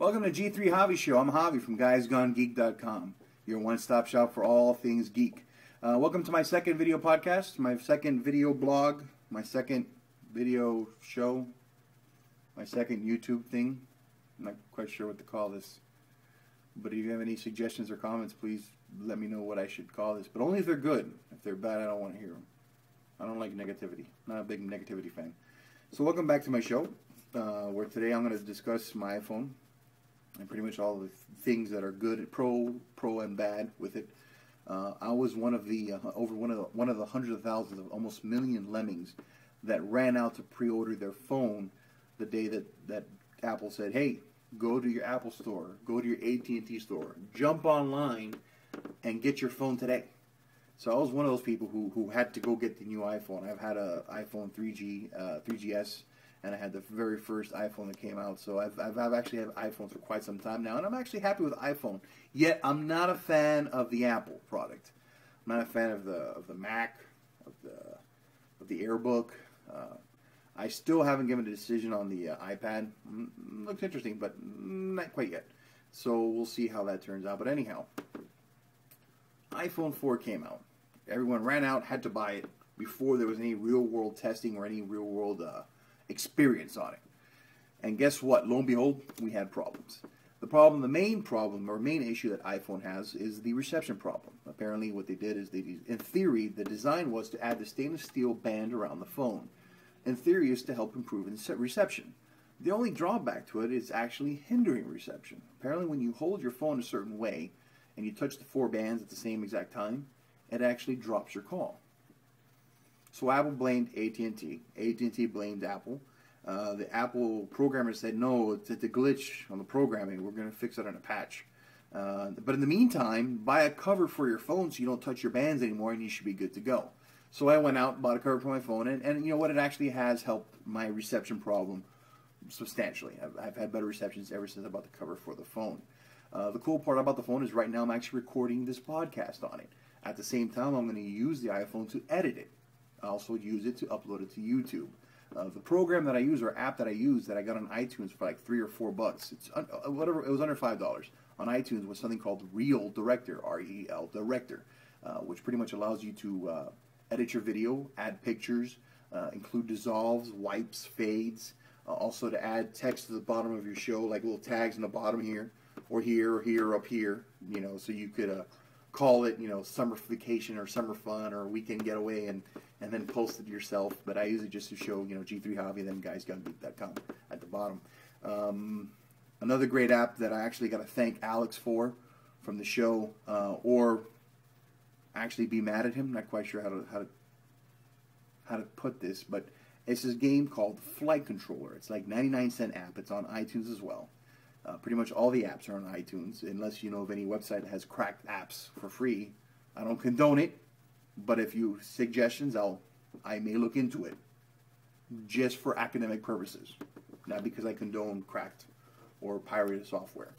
Welcome to G3javi Show. I'm Javi from guysgonegeek.com, your one-stop shop for all things geek. Welcome to my second video podcast, my second video blog, my second video show, my second YouTube thing. I'm not quite sure what to call this, but if you have any suggestions or comments, please let me know what I should call this, but only if they're good. If they're bad, I don't want to hear them. I don't like negativity. I'm not a big negativity fan. So welcome back to my show, where today I'm going to discuss my iPhone and pretty much all the things that are good, pro and bad with it. I was one of the one of the hundreds of thousands of almost million lemmings that ran out to pre-order their phone the day that Apple said, "Hey, go to your Apple store, go to your AT&T store, jump online, and get your phone today." So I was one of those people who had to go get the new iPhone. I've had a iPhone 3GS. And I had the very first iPhone that came out. So I've actually had iPhones for quite some time now, and I'm actually happy with iPhone. Yet I'm not a fan of the Apple product. I'm not a fan of the Mac, of the AirBook. I still haven't given a decision on the iPad. Looks interesting, but not quite yet. So we'll see how that turns out. But anyhow, iPhone 4 came out. Everyone ran out, had to buy it before there was any real-world testing or any real-world experience on it. And guess what? Lo and behold, we had problems. The main problem or main issue that iPhone has is the reception problem. Apparently what they did is in theory, the design was to add the stainless steel band around the phone. In theory, is to help improve reception. The only drawback to it is actually hindering reception. Apparently when you hold your phone a certain way and you touch the four bands at the same exact time, it actually drops your call. So Apple blamed AT&T. AT&T blamed Apple. The Apple programmer said, no, it's a glitch on the programming. We're going to fix it on a patch. But in the meantime, buy a cover for your phone so you don't touch your bands anymore, and you should be good to go. So I went out, bought a cover for my phone, and you know what? It actually has helped my reception problem substantially. I've had better receptions ever since I bought the cover for the phone. The cool part about the phone is right now I'm actually recording this podcast on it. At the same time, I'm going to use the iPhone to edit it. I also use it to upload it to YouTube. The program that I use or app that I use that I got on iTunes for like $3 or $4, it's whatever, it was under $5 on iTunes, was something called Reel Director, R-E-E-L Director, which pretty much allows you to edit your video, add pictures, include dissolves, wipes, fades, also to add text to the bottom of your show, like little tags in the bottom here, or here, or here, or up here, you know, so you could call it, you know, summer vacation or summer fun or weekend getaway and then post it yourself. But I use it just to show, you know, G3javi, then guysgonegeek.com at the bottom. Another great app that I actually got to thank Alex for from the show, or actually be mad at him. Not quite sure how to put this, but it's this game called Flight Controller. It's like 99-cent app. It's on iTunes as well. Pretty much all the apps are on iTunes, unless you know of any website that has cracked apps for free. I don't condone it, but if you have suggestions, I may look into it, just for academic purposes, not because I condone cracked or pirated software.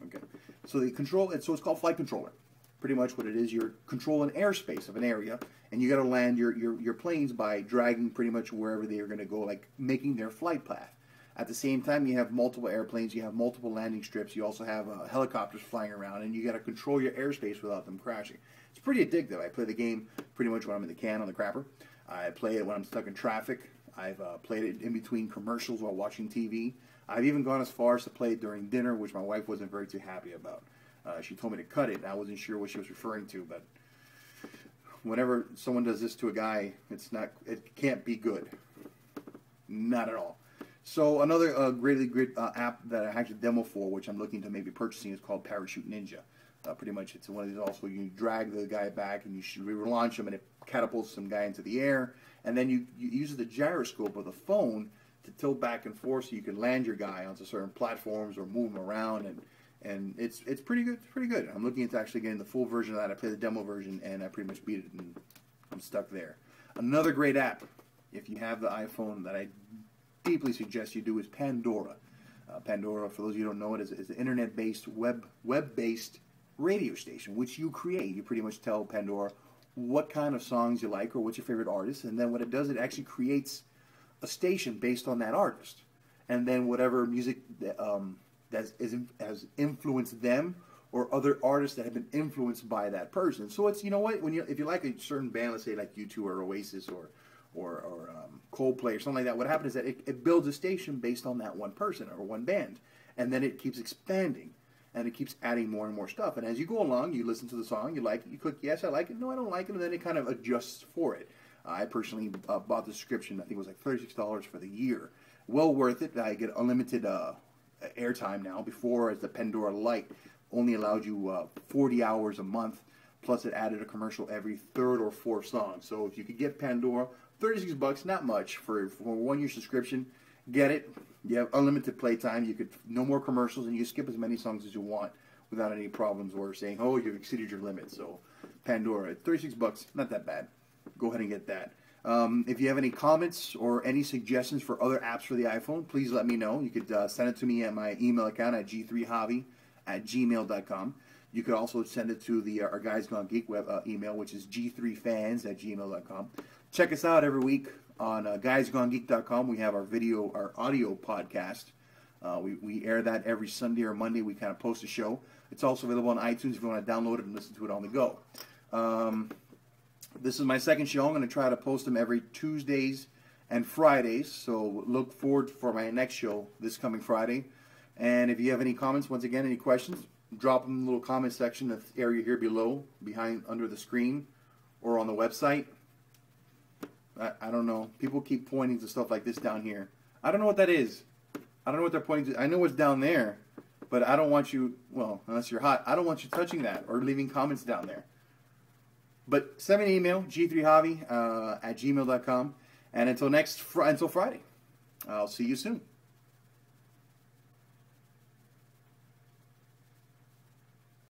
Okay, so it's called Flight Controller. Pretty much what it is, you're controlling airspace of an area, and you got to land your planes by dragging pretty much wherever they are going to go, like making their flight path. At the same time, you have multiple airplanes, you have multiple landing strips, you also have helicopters flying around, and you got to control your airspace without them crashing. It's pretty addictive. I play the game pretty much when I'm in the can on the crapper. I play it when I'm stuck in traffic. I've played it in between commercials while watching TV. I've even gone as far as to play it during dinner, which my wife wasn't very too happy about. She told me to cut it, and I wasn't sure what she was referring to, but whenever someone does this to a guy, it can't be good. Not at all. So another great app that I actually demo for, which I'm looking to maybe purchasing, is called Parachute Ninja. Pretty much it's one of these also, you drag the guy back and you should relaunch him and it catapults some guy into the air. And then you use the gyroscope of the phone to tilt back and forth so you can land your guy onto certain platforms or move him around. And it's pretty good. It's pretty good. I'm looking into actually getting the full version of that. I played the demo version and I pretty much beat it and I'm stuck there. Another great app, if you have the iPhone, that I deeply suggest you do is Pandora. Pandora, for those of you who don't know it, is an internet-based, web-based radio station, which you create. You pretty much tell Pandora what kind of songs you like or what's your favorite artist, and then what it does, it actually creates a station based on that artist. and then whatever music has influenced them, or other artists that have been influenced by that person. So it's, you know what, if you like a certain band, let's say like U2 or Oasis or Coldplay or something like that, what happens is that it builds a station based on that one person or one band, and then it keeps expanding, and it keeps adding more and more stuff. And as you go along, you listen to the song, you like it, you click yes, I like it, no, I don't like it, and then it kind of adjusts for it. I personally bought the subscription. I think it was like $36 for the year. Well worth it. I get unlimited airtime now. Before, as the Pandora Lite only allowed you 40 hours a month, plus it added a commercial every third or fourth song. So if you could get Pandora, $36, not much for a 1-year subscription. Get it. You have unlimited playtime. You could no more commercials, and you skip as many songs as you want without any problems or saying, oh, you've exceeded your limit. So Pandora, $36, not that bad. Go ahead and get that. If you have any comments or any suggestions for other apps for the iPhone, please let me know. You could send it to me at my email account at g3javi@gmail.com. You could also send it to our Guys Gone Geek web email, which is g3fans@gmail.com. Check us out every week on guysgonegeek.com. We have our audio podcast. We air that every Sunday or Monday. We kind of post a show. It's also available on iTunes if you want to download it and listen to it on the go. This is my second show. I'm going to try to post them every Tuesdays and Fridays, so look forward for my next show this coming Friday. And if you have any comments, once again, any questions, drop them in the little comment section, the area here below, under the screen, or on the website. I don't know. People keep pointing to stuff like this down here. I don't know what that is. I don't know what they're pointing to. I know what's down there, but I don't want you, well, unless you're hot, I don't want you touching that or leaving comments down there. But send me an email, g3javi@gmail.com. And until Friday, I'll see you soon.